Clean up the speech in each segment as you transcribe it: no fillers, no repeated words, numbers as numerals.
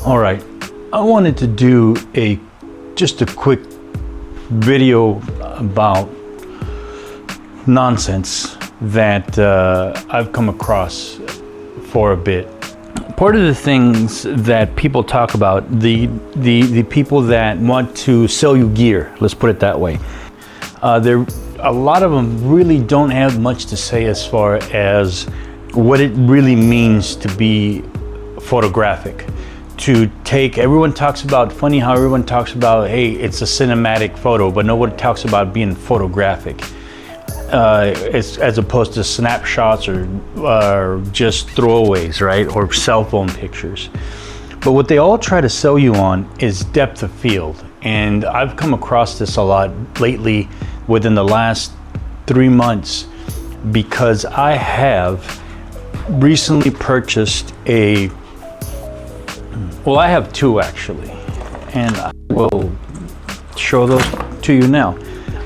All right, I wanted to do just a quick video about nonsense that I've come across for a bit. Part of the things that people talk about, the people that want to sell you gear, let's put it that way, a lot of them really don't have much to say as far as what it really means to be photographic. To take, everyone talks about, funny how everyone talks about, hey, it's a cinematic photo, but nobody talks about being photographic. As opposed to snapshots or just throwaways, right? Or cell phone pictures. But what they all try to sell you on is depth of field. And I've come across this a lot lately within the last 3 months, because I have recently purchased I have two actually, and I will show those to you now.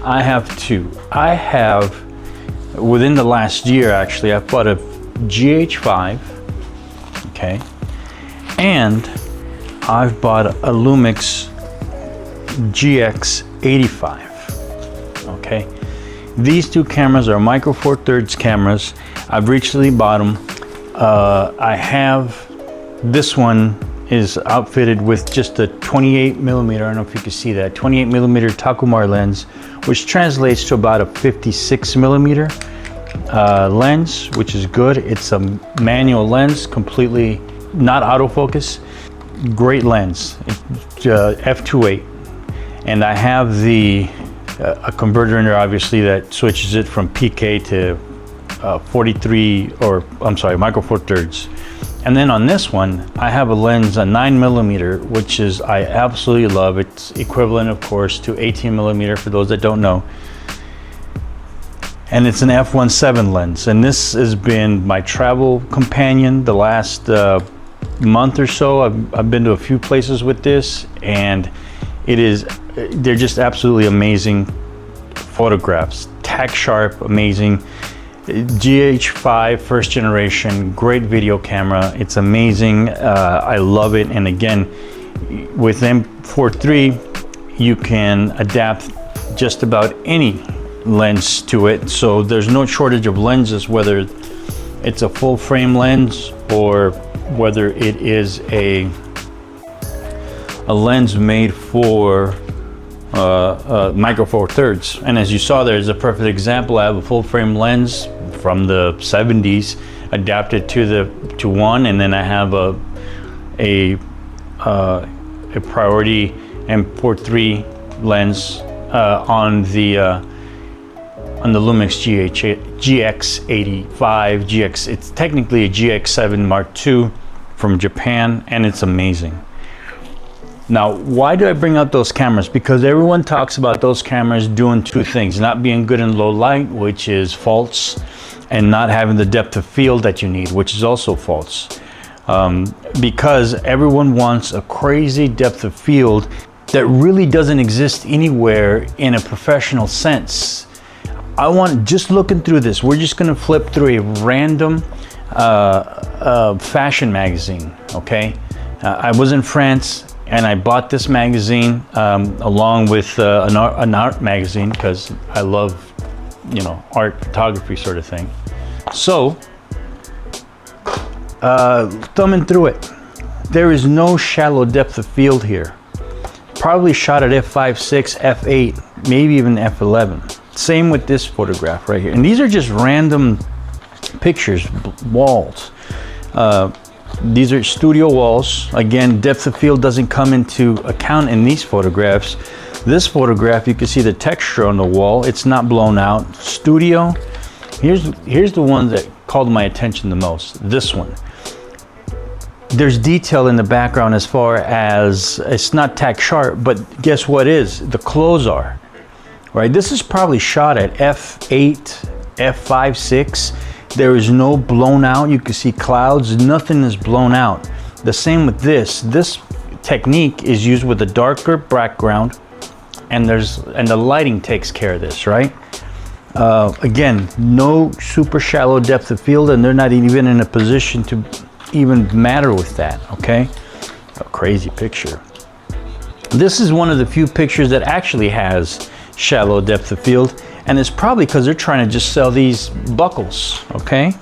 I have two. I have, within the last year actually, I bought a GH5, okay, and I've bought a Lumix GX85, okay. These two cameras are Micro Four Thirds cameras. I've recently bought them. I have, this one is outfitted with just a 28 millimeter, I don't know if you can see that, 28 millimeter Takumar lens, which translates to about a 56 millimeter lens, which is good. It's a manual lens, completely not autofocus. Great lens, f2.8. And I have a converter in there, obviously, that switches it from PK to 43, or I'm sorry, Micro Four Thirds. And then on this one, I have a lens, a 9 millimeter, which is, I absolutely love. It's equivalent, of course, to 18 millimeter for those that don't know. And it's an f1.7 lens. And this has been my travel companion the last month or so. I've been to a few places with this, and they're just absolutely amazing photographs. Tack sharp, amazing. GH5 first generation, great video camera. It's amazing. I love it. And again, with M4 III, you can adapt just about any lens to it. So there's no shortage of lenses, whether it's a full frame lens or whether it is a lens made for Micro Four Thirds. And as you saw, there's a perfect example. I have a full frame lens from the 70s adapted to one, and then I have a priority M4 III lens on the Lumix GX85. It's technically a GX7 Mark II from Japan, and it's amazing. Now, why do I bring out those cameras? Because everyone talks about those cameras doing two things: not being good in low light, which is false, and not having the depth of field that you need, which is also false. Because everyone wants a crazy depth of field that really doesn't exist anywhere in a professional sense. Just looking through this, we're just gonna flip through a random fashion magazine, okay? I was in France, and I bought this magazine along with an art magazine, because I love, art photography sort of thing. So, thumbing through it, there is no shallow depth of field here. Probably shot at f5.6, f8, maybe even f11. Same with this photograph right here. And these are just random pictures, walls. These are studio walls. Again, depth of field doesn't come into account in these photographs. This photograph, you can see the texture on the wall. It's not blown out. Studio. Here's the one that called my attention the most. This one. There's detail in the background as far as it's not tack sharp, but guess what is? The clothes are. Right? This is probably shot at f8, f5.6. There is no blown out. You can see clouds. Nothing is blown out. The same with this. This technique is used with a darker background, and the lighting takes care of this, right? Again, no super shallow depth of field, and they're not even in a position to even matter with that, okay? crazy picture. This is one of the few pictures that actually has shallow depth of field, and it's probably because they're trying to just sell these buckles, okay?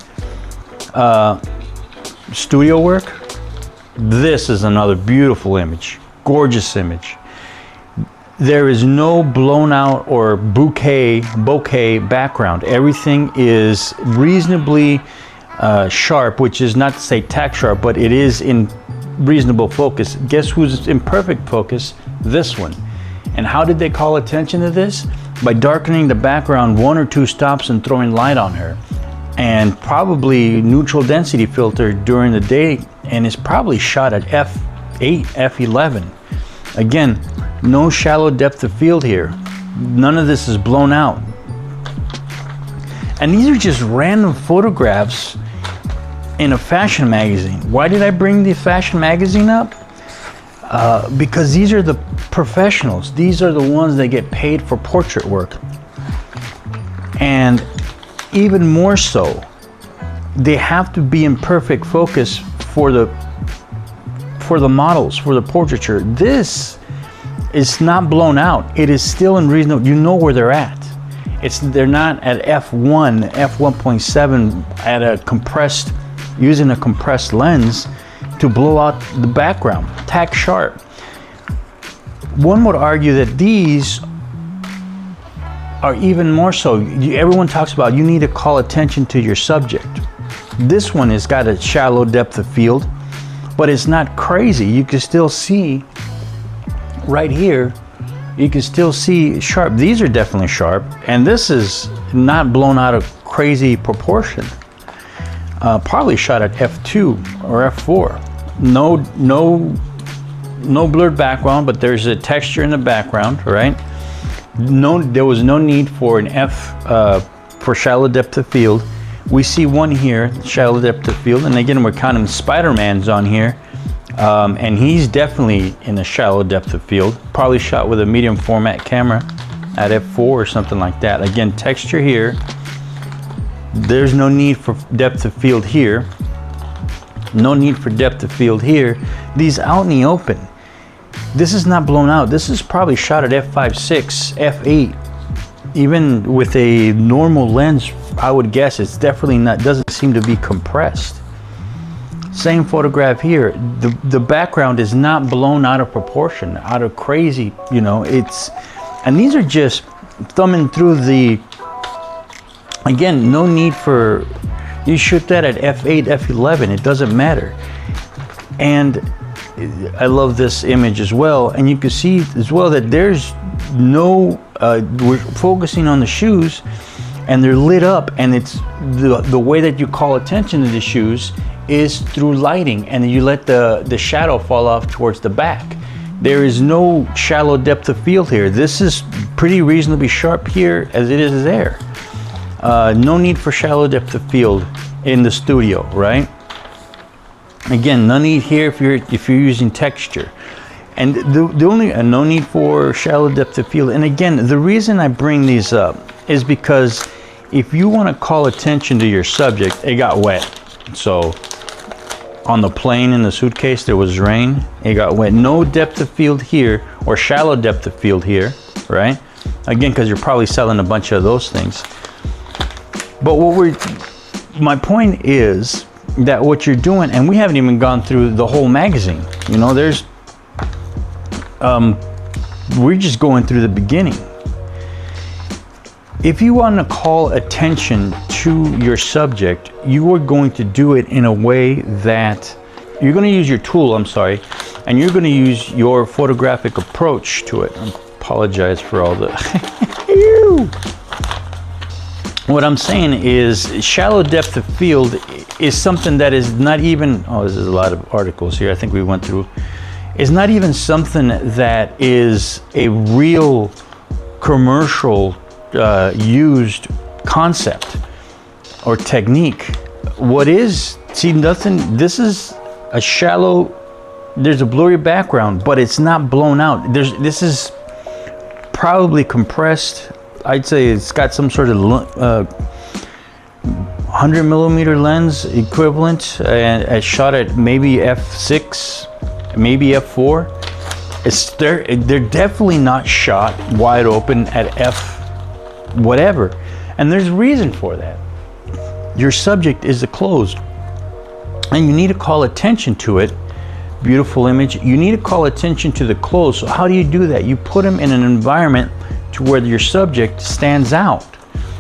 Studio work. This is another beautiful image, gorgeous image. There is no blown out or bokeh background. Everything is reasonably sharp, which is not to say tack sharp, but it is in reasonable focus. Guess who's in perfect focus? This one. And how did they call attention to this? By darkening the background 1 or 2 stops and throwing light on her. And probably neutral density filter during the day, and it's probably shot at f8, f11. Again, no shallow depth of field here. None of this is blown out. And these are just random photographs in a fashion magazine. Why did I bring the fashion magazine up? Because these are the professionals. These are the ones that get paid for portrait work. And even more so, they have to be in perfect focus for the models, for the portraiture. This is not blown out. It is still in reasonable, you know where they're at. They're not at f1, f1.7 at a compressed, using a compressed lens to blow out the background, tack sharp. One would argue that these are even more so. Everyone talks about you need to call attention to your subject. This one has got a shallow depth of field, but it's not crazy. You can still see right here, you can still see sharp. These are definitely sharp, and this is not blown out of crazy proportion. Probably shot at f2 or f4. No blurred background, but there's a texture in the background, right? There was no need for an for shallow depth of field. We see one here, shallow depth of field, and again, we're counting Spider-Man's on here, and he's definitely in a shallow depth of field, probably shot with a medium format camera at f4 or something like that. Again, texture here. There's no need for depth of field here. No need for depth of field here. These out in the open. This is not blown out. This is probably shot at f5.6, f8. Even with a normal lens, I would guess it's definitely not, doesn't seem to be compressed. Same photograph here. The background is not blown out of proportion, out of crazy, you know, and these are just thumbing through the, again, no need for, you shoot that at f8, f11, it doesn't matter. And I love this image as well, and you can see as well that there's no, we're focusing on the shoes, and they're lit up, and it's the way that you call attention to the shoes is through lighting, and you let the shadow fall off towards the back. There is no shallow depth of field here. This is pretty reasonably sharp here as it is there. No need for shallow depth of field in the studio, right? Again, no need here if you're using texture. And the only, no need for shallow depth of field. And again, the reason I bring these up is because if you want to call attention to your subject, it got wet. So on the plane in the suitcase, there was rain, it got wet. No depth of field here, or shallow depth of field here, right? Again, because you're probably selling a bunch of those things. But my point is that what you're doing, and we haven't even gone through the whole magazine. You know, we're just going through the beginning. If you want to call attention to your subject, you are going to do it in a way that you're going to use your tool, and you're going to use your photographic approach to it. I apologize for all the What I'm saying is shallow depth of field is something that is not even, this is a lot of articles here I think we went through, is not even something that is a real commercial used concept or technique. What is, see, nothing, this is a shallow, there's a blurry background, but it's not blown out. This is probably compressed. I'd say it's got some sort of 100 millimeter lens equivalent, and shot at maybe f6, maybe f4. They're definitely not shot wide open at f whatever, and there's reason for that. Your subject is closed, and you need to call attention to it. Beautiful image. You need to call attention to the close. So how do you do that? You put them in an environment to where your subject stands out.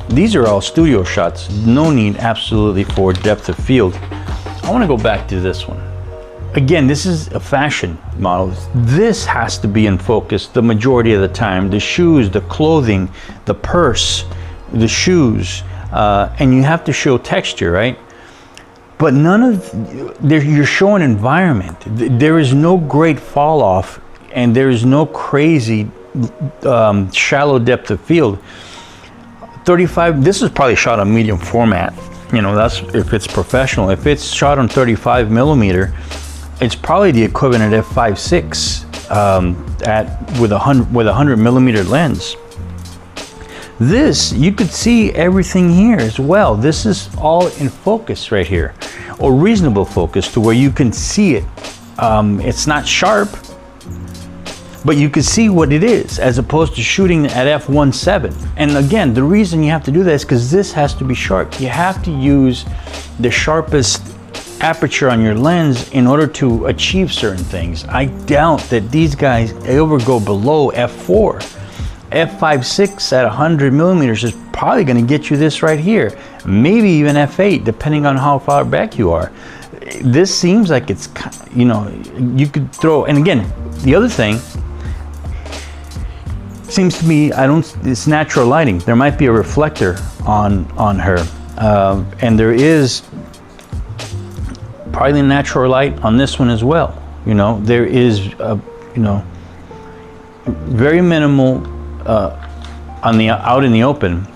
These are all studio shots. No need absolutely for depth of field. I want to go back to this one. Again, this is a fashion model. This has to be in focus the majority of the time. The shoes, the clothing, the purse, the shoes, and you have to show texture, right? But none of, you're showing environment. There is no great fall off, and there is no crazy shallow depth of field. 35, this is probably shot on medium format. You know, that's if it's professional. If it's shot on 35 millimeter, it's probably the equivalent at f5.6 with a 100 millimeter lens. This, you could see everything here as well. This is all in focus right here, or reasonable focus to where you can see it. It's not sharp, but you can see what it is, as opposed to shooting at f1.7. And again, the reason you have to do that is because this has to be sharp. You have to use the sharpest aperture on your lens in order to achieve certain things. I doubt that these guys ever go below f4. f5.6 at 100 millimeters is probably going to get you this right here, maybe even f8, depending on how far back you are. This seems like it's, you know, you could throw, and again, the other thing seems to me, it's natural lighting. There might be a reflector on her, and there is probably natural light on this one as well. You know, there is, you know, very minimal out in the open,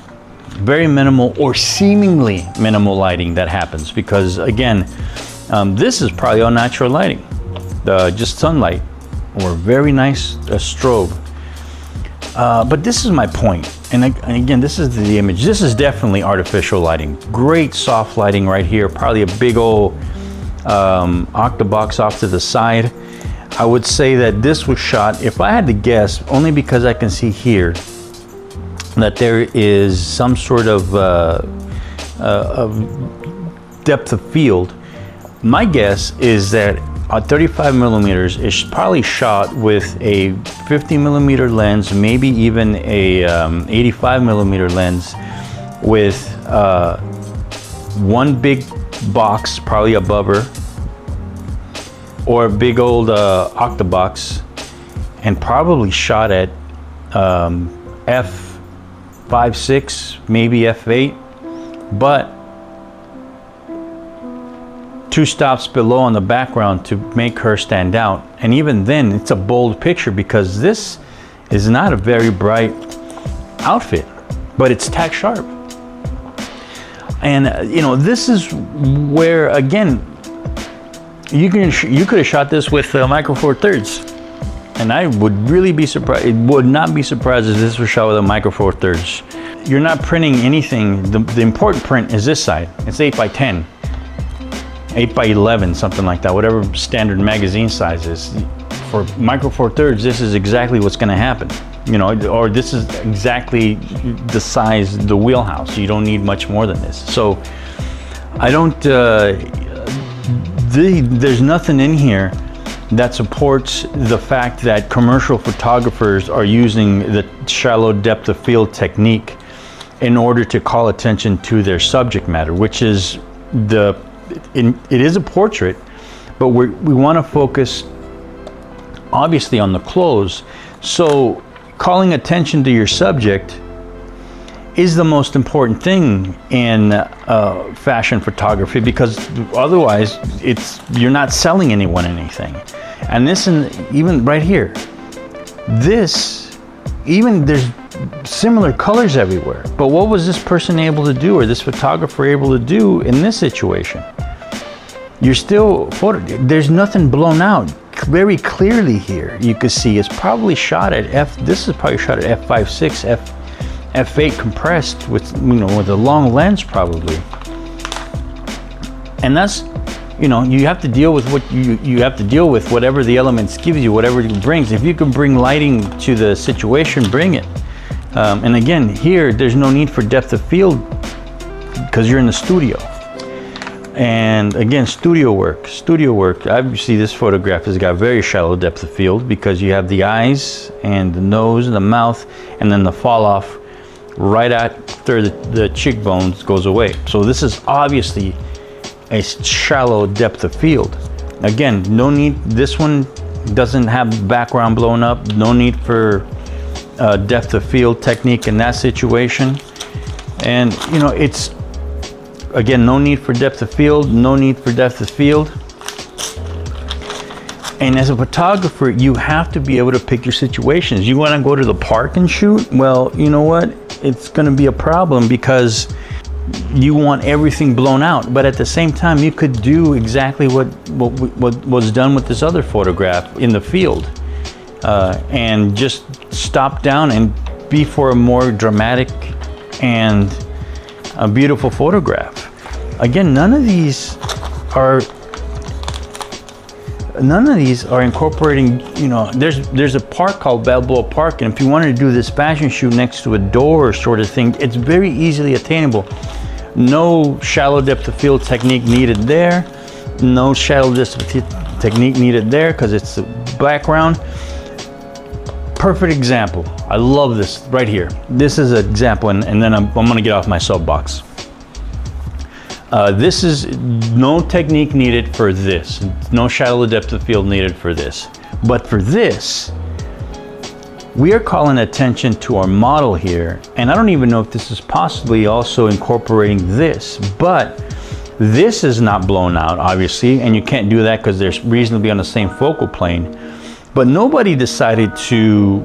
very minimal or seemingly minimal lighting that happens, because again, this is probably all natural lighting, just sunlight or very nice strobe. But this is my point, and again, this is the image. This is definitely artificial lighting. Great soft lighting right here, probably a big old octabox off to the side. I would say that this was shot, if I had to guess, only because I can see here that there is some sort of depth of field. My guess is that 35 millimeters is probably shot with a 50 millimeter lens, maybe even a 85 millimeter lens, with one big box probably above her, or a big old octabox, and probably shot at f5.6, maybe f8, but 2 stops below on the background to make her stand out. And even then, it's a bold picture because this is not a very bright outfit, but it's tack sharp. And you know, this is where, again, you could have shot this with Micro Four Thirds, and I would really be surprised. It would not be surprised if this was shot with a Micro Four Thirds. You're not printing anything. The important print is this side. It's 8x10, 8x11, something like that. Whatever standard magazine size is. For Micro Four Thirds, this is exactly what's going to happen. You know, or this is exactly the size, the wheelhouse. You don't need much more than this. So I don't. There's nothing in here that supports the fact that commercial photographers are using the shallow depth of field technique in order to call attention to their subject matter, which is it is a portrait, but we want to focus obviously on the close. So calling attention to your subject is the most important thing in fashion photography, because otherwise you're not selling anyone anything. And this, and even right here, this, even there's similar colors everywhere. But what was this person able to do, or this photographer able to do in this situation? You're still there's nothing blown out. Very clearly here, you can see it's probably shot at this is probably shot at f5.6, f8 compressed with, you know, with a long lens probably. And that's you know, you have to deal with what you have to deal with, whatever the elements gives you, whatever it brings. If you can bring lighting to the situation, bring it. And again, here, there's no need for depth of field because you're in the studio. And again, studio work. Obviously, this photograph has got very shallow depth of field because you have the eyes and the nose and the mouth, and then the fall off right after the cheekbones goes away. So this is obviously a shallow depth of field. Again, no need, this one doesn't have background blown up, no need for depth of field technique in that situation. And you know, it's, again, no need for depth of field, no need for depth of field. And as a photographer, you have to be able to pick your situations. You want to go to the park and shoot? Well, you know what? It's going to be a problem because you want everything blown out. But at the same time, you could do exactly what was done with this other photograph in the field, and just stop down and be for a more dramatic and a beautiful photograph. Again, none of these are incorporating, you know, there's a park called Balboa Park, and if you wanted to do this fashion shoot next to a door sort of thing, it's very easily attainable. No shallow depth of field technique needed there. No shallow depth of technique needed there because it's the background. Perfect example. I love this right here. This is an example, and then I'm gonna get off my soapbox. This is no technique needed for this. No shallow depth of field needed for this. But for this, we are calling attention to our model here. And I don't even know if this is possibly also incorporating this, but this is not blown out, obviously, and you can't do that because they're reasonably on the same focal plane. But nobody decided to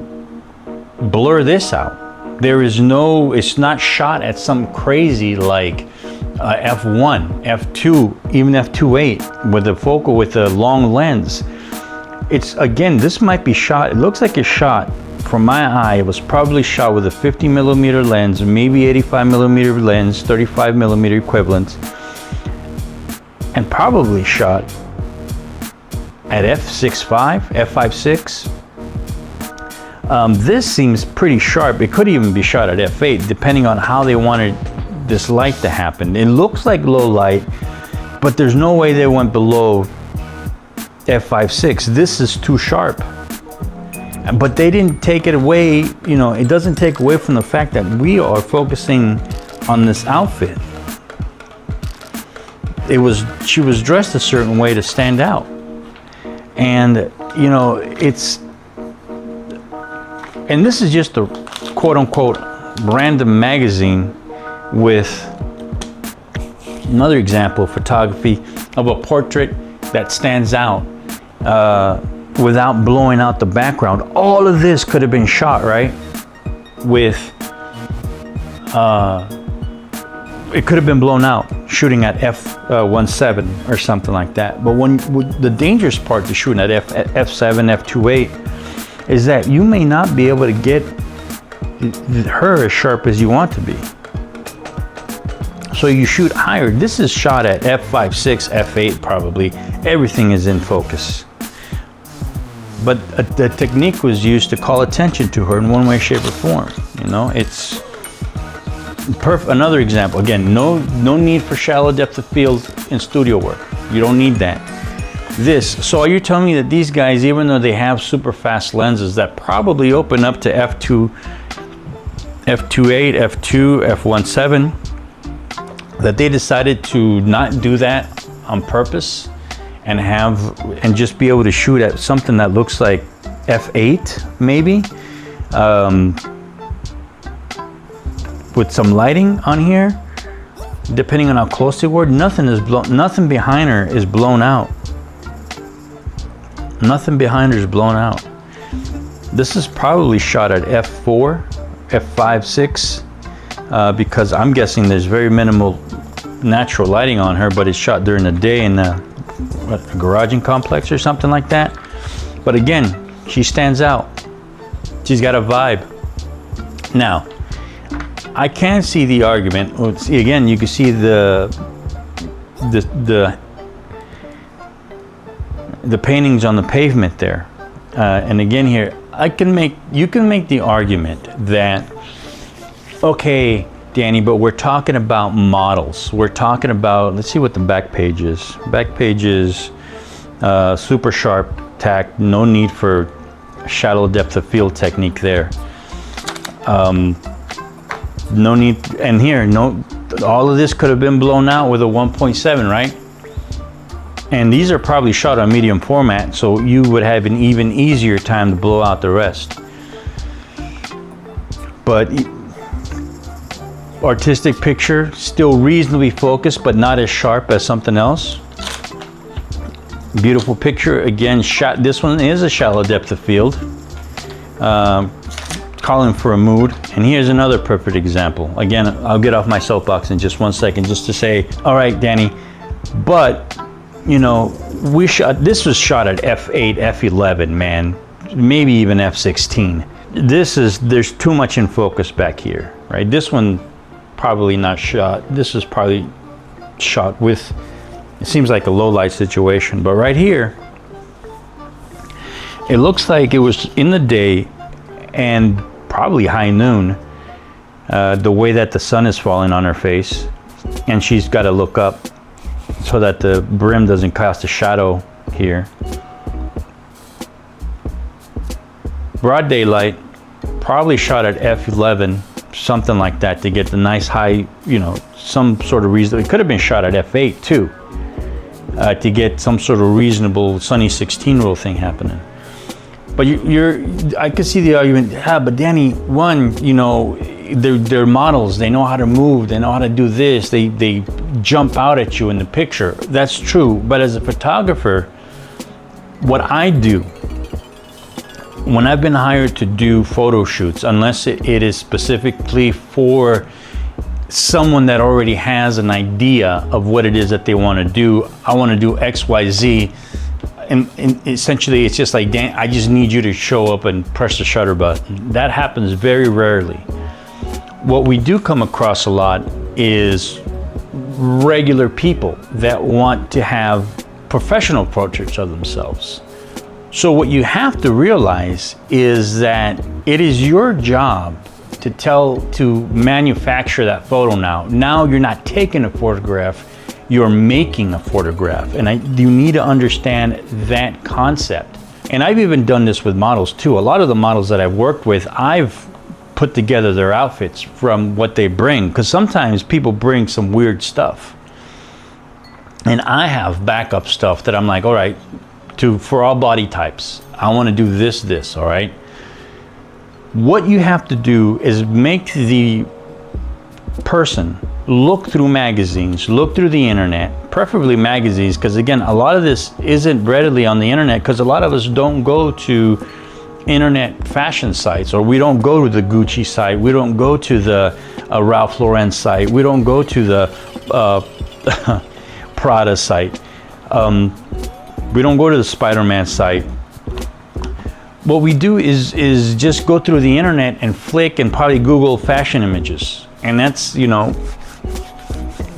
blur this out. There is no, it's not shot at some crazy like f1, f2, even f2.8 with a focal with a long lens. It's, again, this might be shot, it looks like it's shot, from my eye, it was probably shot with a 50mm lens, maybe 85mm lens, 35mm equivalent, and probably shot at f6.5, f5.6. This seems pretty sharp. It could even be shot at f8, depending on how they wanted this light to happen. It looks like low light, but there's no way they went below f5.6. This is too sharp. But they didn't take it away, you know, it doesn't take away from the fact that we are focusing on this outfit. She was dressed a certain way to stand out. And, you know, and this is just a quote unquote random magazine with another example of photography of a portrait that stands out without blowing out the background. All of this could have been shot, right? With, it could have been blown out shooting at f1.7 or something like that. But the dangerous part to shooting at f7, f2.8 is that you may not be able to get her as sharp as you want to be. So you shoot higher. This is shot at f5.6, f8 probably. Everything is in focus. But the technique was used to call attention to her in one way, shape, or form. You know, it's another example. Again, no need for shallow depth of field in studio work. You don't need that. So are you telling me that these guys, even though they have super fast lenses that probably open up to f2, f2.8, f2, f1.7, that they decided to not do that on purpose and just be able to shoot at something that looks like f8 maybe, with some lighting on here, depending on how close they were. Nothing behind her is blown out. Nothing behind her is blown out. This is probably shot at f4, f5, 6, because I'm guessing there's very minimal natural lighting on her, but it's shot during the day in a garaging complex or something like that. But again, she stands out. She's got a vibe. Now, I can see the argument. Again, you can see the the paintings on the pavement there. And again here, you can make the argument that, okay, Danny, but we're talking about models. We're talking about, let's see what the back page is. Back page is super sharp tack, no need for shallow depth of field technique there. No need, and here, all of this could have been blown out with a 1.7, right? And these are probably shot on medium format, so you would have an even easier time to blow out the rest. But artistic picture, still reasonably focused, but not as sharp as something else. Beautiful picture, again, shot. This one is a shallow depth of field. Calling for a mood. And here's another perfect example. Again, I'll get off my soapbox in just 1 second, just to say, all right, Danny, but you know, this was shot at f8, f11, man, maybe even f16. There's too much in focus back here, right? This one probably not shot. This is probably shot with, it seems like a low light situation, but right here, it looks like it was in the day and probably high noon, the way that the sun is falling on her face, and she's got to look up so that the brim doesn't cast a shadow here. Broad daylight, probably shot at f11, something like that, to get the nice high, you know, some sort of reason. It could have been shot at f8 too, to get some sort of reasonable sunny 16 roll thing happening. But I could see the argument, yeah, but Danny, one, you know, they're models, they know how to move, they know how to do this, they jump out at you in the picture. That's true, but as a photographer, what I do, when I've been hired to do photo shoots, unless it is specifically for someone that already has an idea of what it is that they want to do, I want to do X, Y, Z, and essentially it's just like, Dan, I just need you to show up and press the shutter button. That happens very rarely. What we do come across a lot is regular people that want to have professional portraits of themselves. So what you have to realize is that it is your job to manufacture that photo now. Now you're not taking a photograph, you're making a photograph. And you need to understand that concept. And I've even done this with models too. A lot of the models that I've worked with, I've put together their outfits from what they bring, because sometimes people bring some weird stuff. And I have backup stuff that I'm like, all right, for all body types, I want to do this, all right? What you have to do is make the person look through magazines, look through the internet, preferably magazines, because again, a lot of this isn't readily on the internet, because a lot of us don't go to internet fashion sites, or we don't go to the Gucci site, we don't go to the Ralph Lauren site, we don't go to the Prada site, we don't go to the Spider-Man site. What we do is just go through the internet and flick and probably Google fashion images, and that's, you know,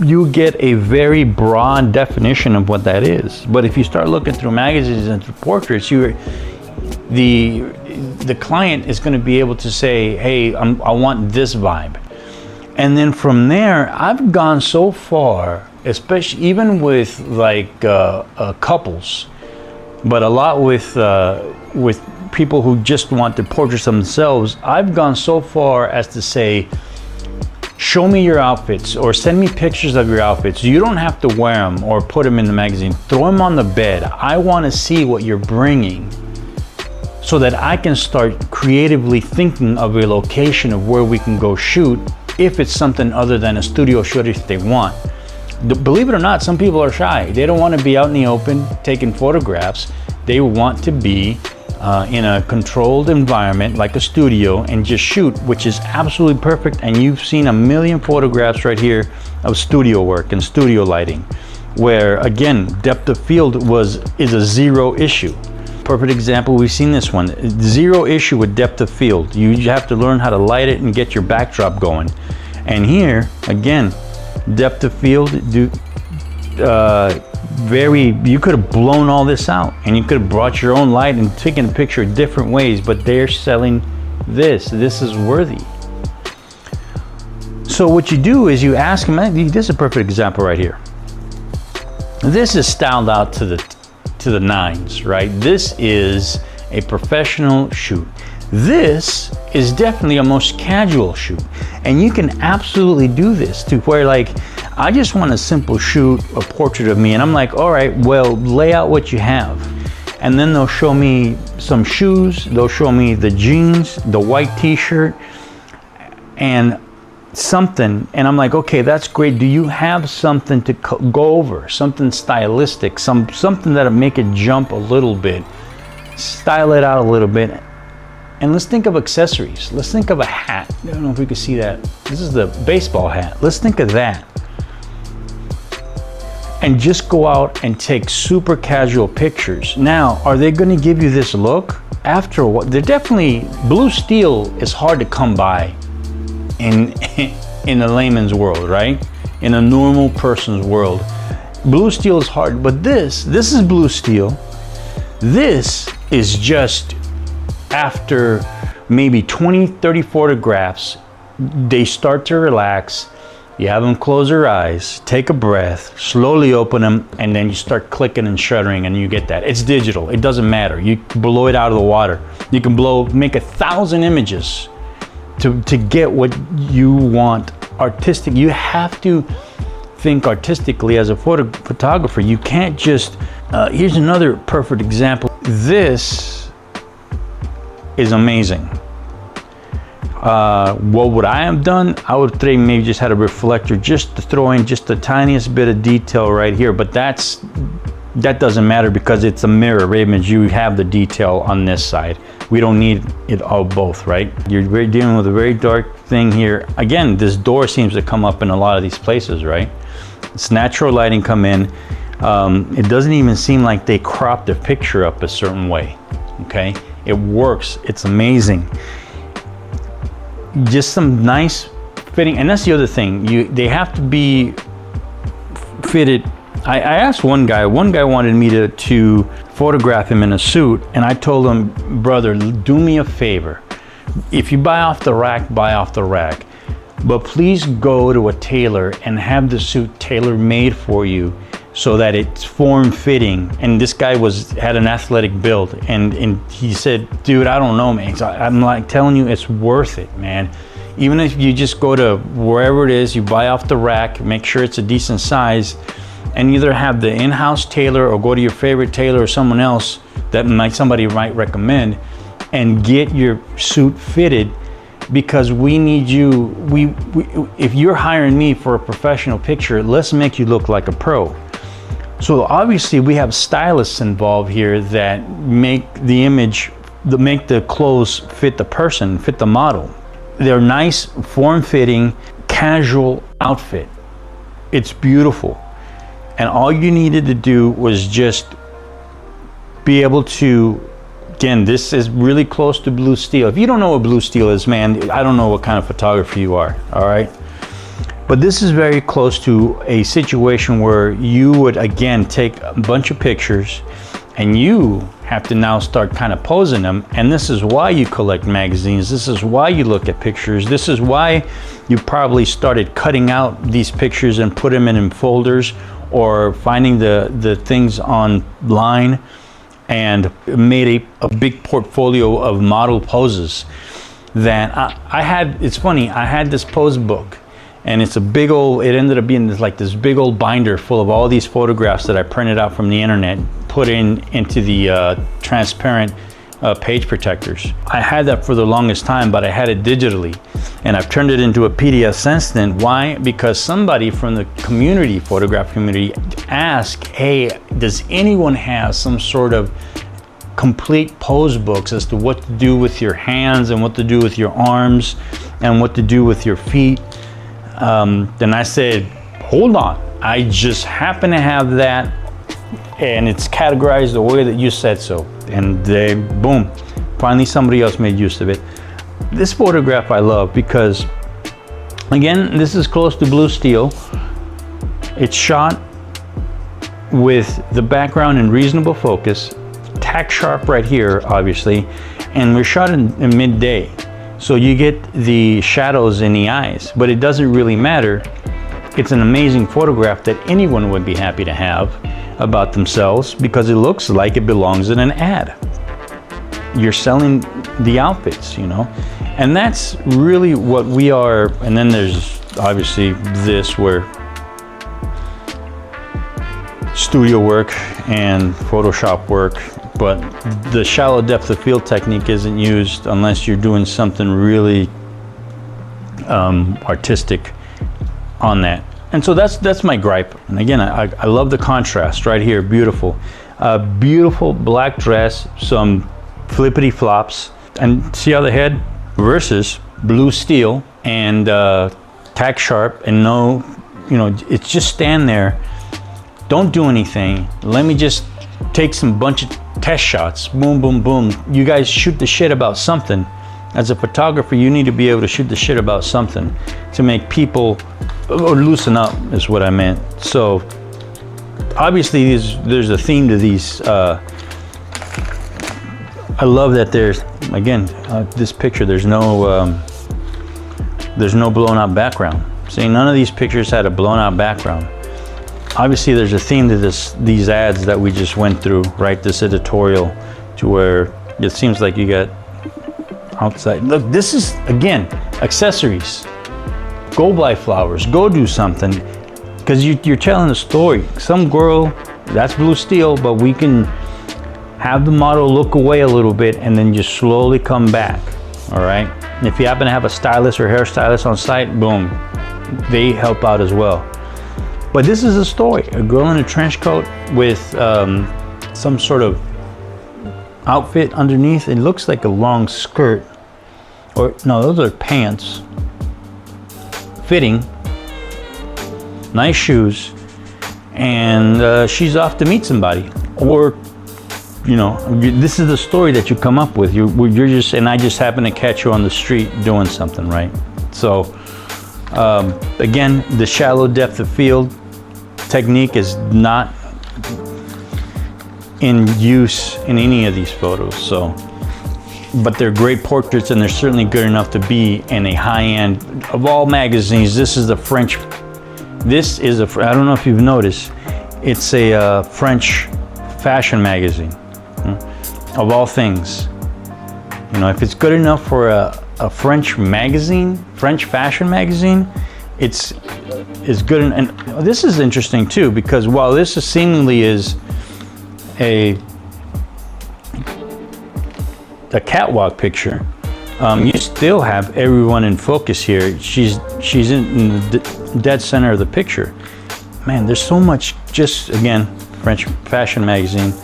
you get a very broad definition of what that is. But if you start looking through magazines and through portraits, the client is going to be able to say, hey, I want this vibe. And then from there, I've gone so far, especially even with like couples, but a lot with people who just want to portrait themselves. I've gone so far as to say, show me your outfits or send me pictures of your outfits. You don't have to wear them or put them in the magazine. Throw them on the bed. I want to see what you're bringing, so that I can start creatively thinking of a location of where we can go shoot, if it's something other than a studio shoot if they want. Believe it or not, some people are shy. They don't want to be out in the open taking photographs. They want to be in a controlled environment like a studio and just shoot, which is absolutely perfect. And you've seen a million photographs right here of studio work and studio lighting, where again, depth of field is a zero issue. Perfect example, we've seen this one. Zero issue with depth of field. You have to learn how to light it and get your backdrop going. And here, again, depth of field, you could have blown all this out and you could have brought your own light and taken a picture different ways, but they're selling this. This is worthy. So what you do is you ask them, this is a perfect example right here. This is styled out to the nines, right? This is a professional shoot. This is definitely a most casual shoot. And you can absolutely do this to where, like, I just want a simple shoot, a portrait of me, and I'm like, all right, well, lay out what you have. And then they'll show me some shoes, they'll show me the jeans, the white t-shirt, and something, and I'm like, okay, that's great. Do you have something to go over, something stylistic, something that'll make it jump a little bit, style it out a little bit? And let's think of accessories. Let's think of a hat. I don't know if we can see that. This is the baseball hat. Let's think of that. And just go out and take super casual pictures. Now, are they going to give you this look? After a while, they're definitely, blue steel is hard to come by in a layman's world, right? In a normal person's world. Blue steel is hard, but this is blue steel. This is just after maybe 20, 30 photographs, they start to relax. You have them close their eyes, take a breath, slowly open them, and then you start clicking and shuttering, and you get that. It's digital, it doesn't matter. You blow it out of the water. You can make 1,000 images to get what you want artistic. You have to think artistically as a photographer. You can't just, here's another perfect example. This is amazing. What would I have done? I would maybe just had a reflector just to throw in just the tiniest bit of detail right here, but that doesn't matter because it's a mirror image. You have the detail on this side. We don't need it all both, right? You're dealing with a very dark thing here. Again, this door seems to come up in a lot of these places, right? It's natural lighting come in. It doesn't even seem like they cropped the picture up a certain way, okay? It works, it's amazing. Just some nice fitting, and that's the other thing. They have to be fitted. I asked one guy wanted me to photograph him in a suit, and I told him, brother, do me a favor. If you buy off the rack, buy off the rack. But please go to a tailor and have the suit tailor-made for you so that it's form-fitting. And this guy had an athletic build, and he said, dude, I don't know, man. So I'm like telling you, it's worth it, man. Even if you just go to wherever it is, you buy off the rack, make sure it's a decent size, and either have the in-house tailor or go to your favorite tailor or someone else that somebody might recommend, and get your suit fitted, because we need you. If you're hiring me for a professional picture, let's make you look like a pro. So obviously we have stylists involved here that make the image, make the clothes fit the person, fit the model. They're nice, form-fitting, casual outfit. It's beautiful. And all you needed to do was just be able to, again, this is really close to blue steel. If you don't know what blue steel is, man, I don't know what kind of photographer you are, all right? But this is very close to a situation where you would, again, take a bunch of pictures and you have to now start kind of posing them. And this is why you collect magazines. This is why you look at pictures. This is why you probably started cutting out these pictures and put them in folders, or finding the things online and made a big portfolio of model poses that I had. It's funny, I had this pose book, and it's a big old, it ended up being this big old binder full of all these photographs that I printed out from the internet, put into the transparent page protectors. I had that for the longest time, but I had it digitally, and I've turned it into a PDF since then. Why? Because somebody from the community, photograph community, asked, hey, does anyone have some sort of complete pose books as to what to do with your hands and what to do with your arms and what to do with your feet? Then I said, hold on, I just happen to have that, and it's categorized the way that you said so. And boom, finally somebody else made use of it. This photograph I love because, again, this is close to blue steel. It's shot with the background in reasonable focus, tack sharp right here, obviously, and we're shot in midday. So you get the shadows in the eyes, but it doesn't really matter. It's an amazing photograph that anyone would be happy to have about themselves because it looks like it belongs in an ad. You're selling the outfits, you know, and that's really what we are. And then there's obviously this where studio work and Photoshop work, but the shallow depth of field technique isn't used unless you're doing something really artistic on that. And so that's my gripe. And again, I love the contrast right here. Beautiful, beautiful black dress, some flippity flops, and see how the head versus blue steel and tack sharp, and no, you know, it's just stand there, don't do anything, let me just take some bunch of test shots, boom, boom, boom. You guys shoot the shit about something. As a photographer, you need to be able to shoot the shit about something to make people, or loosen up is what I meant. So obviously there's a theme to these. I love that there's, again, this picture, there's no blown out background. See, none of these pictures had a blown out background. Obviously there's a theme to these ads that we just went through, right? This editorial, to where it seems like you got outside. Look, this is, again, accessories. Go buy flowers, go do something, because you're telling a story. Some girl, that's blue steel, but we can have the model look away a little bit and then just slowly come back, all right? And if you happen to have a stylist or hairstylist on site, boom, they help out as well. But this is a story, a girl in a trench coat with some sort of outfit underneath. It looks like a long skirt, or no, those are pants. Fitting, nice shoes, and she's off to meet somebody. Or, you know, this is the story that you come up with. You're just, and I just happen to catch you on the street doing something, right? So, again, the shallow depth of field technique is not in use in any of these photos. So, but they're great portraits, and they're certainly good enough to be in a high-end. Of all magazines, this is the French. This is a, I don't know if you've noticed, it's a French fashion magazine. Of all things, you know, if it's good enough for a French magazine, French fashion magazine, it's good. And this is interesting too, because while this is seemingly is a catwalk picture, you still have everyone in focus here. She's in the dead center of the picture. Man, there's so much. Just again, French fashion magazine.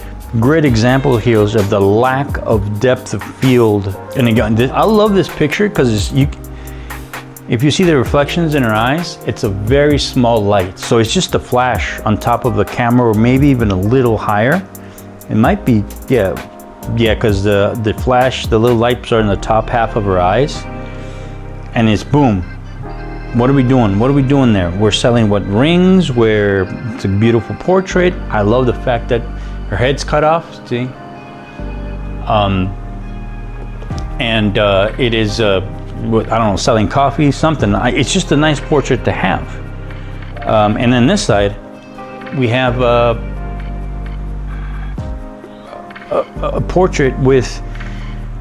Great example here of the lack of depth of field. And again, I love this picture because if you see the reflections in her eyes, it's a very small light. So it's just a flash on top of the camera, or maybe even a little higher. It might be, yeah, because the flash, the little lights are in the top half of her eyes, and it's boom. What are we doing? What are we doing there? We're selling what, rings, where it's a beautiful portrait. I love the fact that her head's cut off, see? And it is, I don't know, selling coffee, something. It's just a nice portrait to have. And then this side, we have a portrait with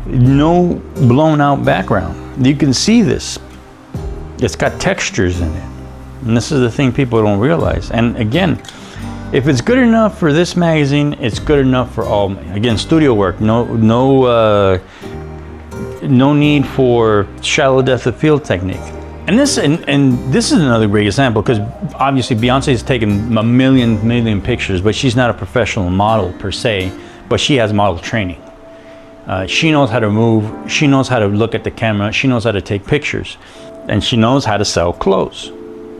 no blown out background. You can see this. It's got textures in it. And this is the thing people don't realize. And again, if it's good enough for this magazine, it's good enough for all. Again, studio work. No need for shallow depth of field technique. And this is another great example, because obviously Beyonce's taken a million pictures, but she's not a professional model per se, but she has model training. She knows how to move. She knows how to look at the camera. She knows how to take pictures, and she knows how to sell clothes,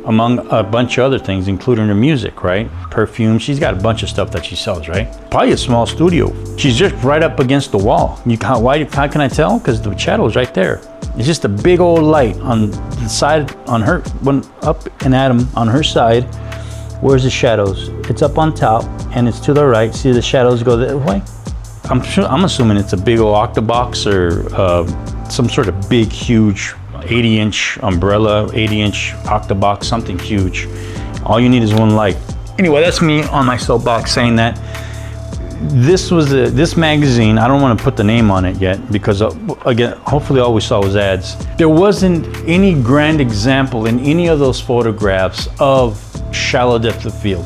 among a bunch of other things, including her music, right? Perfume, she's got a bunch of stuff that she sells, right? Probably a small studio. She's just right up against the wall. How can I tell? Because the shadow's right there. It's just a big old light on the side, on her, one up and at him on her side, Where's the shadows? It's up on top and it's to the right. See the shadows go that way? I'm assuming it's a big old octabox or some sort of big, huge 80-inch umbrella, 80-inch octabox, something huge. All you need is one light. Anyway, that's me on my soapbox saying that. This magazine, I don't want to put the name on it yet because again, hopefully all we saw was ads. There wasn't any grand example in any of those photographs of shallow depth of field.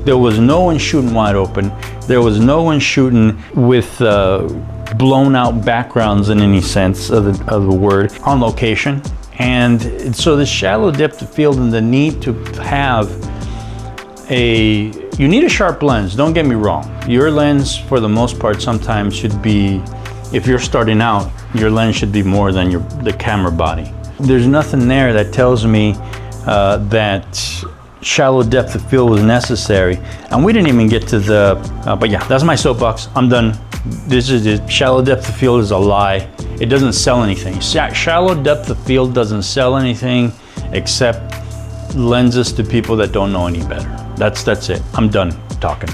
There was no one shooting wide open. There was no one shooting with blown out backgrounds in any sense of the word on location. And so the shallow depth of field and the need to have you need a sharp lens, don't get me wrong. Your lens, for the most part, sometimes should be, if you're starting out, your lens should be more than the camera body. There's nothing there that tells me that shallow depth of field was necessary. And we didn't even get to but yeah, that's my soapbox. I'm done. This is it. Shallow depth of field is a lie. It doesn't sell anything. Shallow depth of field doesn't sell anything except lenses to people that don't know any better. That's it. I'm done talking.